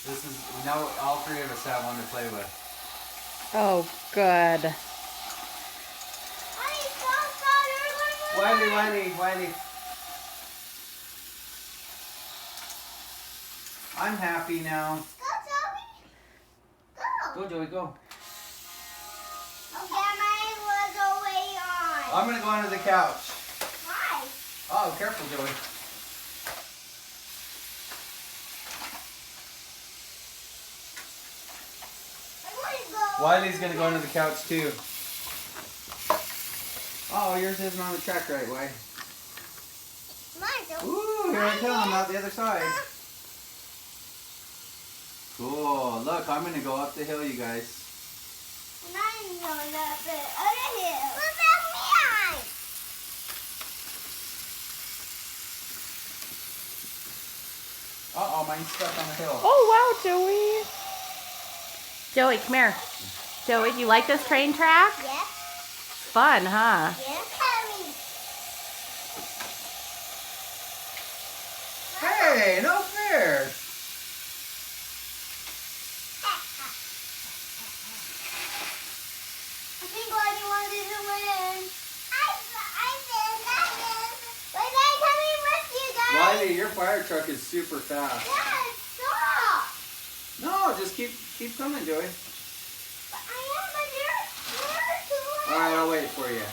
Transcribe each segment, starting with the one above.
This is, now all three of us have one to play with. Oh, good. Wylie. I'm happy now. Go, Joey, go. Okay, mine was already on. I'm going to go under the couch. Why? Oh, careful, Joey. Wylie's going to go under the couch, too. Oh, yours isn't on the track right way. Ooh, here I come, out the other side. Cool. Look, I'm going to go up the hill, you guys. Mine's on that bit. Other hill. What about mine? Uh-oh, mine's stuck on the hill. Oh, wow, Joey. Joey, come here. Joey, do you like this train track? Yes. Fun, huh? Yes, Harry. Hey, no fair. I think Lottie wanted to win. I did. Wait, I'm coming with you guys. Wylie, your fire truck is super fast. Yes, stop. No, just keep coming, Joey. But I am, but you're too late. Alright, I'll wait for you.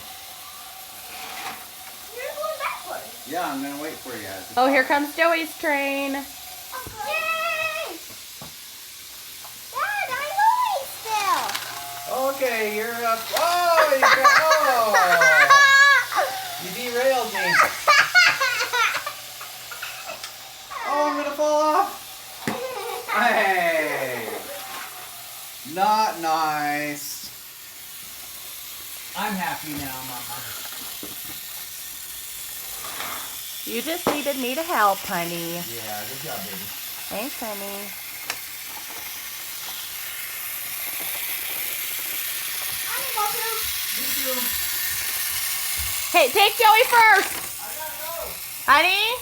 You're going backwards. Yeah, I'm going to wait for you. Oh, here comes Joey's train. Yay! Dad, I'm going still. Okay, you're up. Oh, you got, oh, you derailed me. Oh, I'm going to fall off. Hey, not nice. I'm happy now, Mama. You just needed me to help, honey. Yeah, good job, baby. Thanks, honey. You too. Hey, take Joey first. I gotta go. Honey?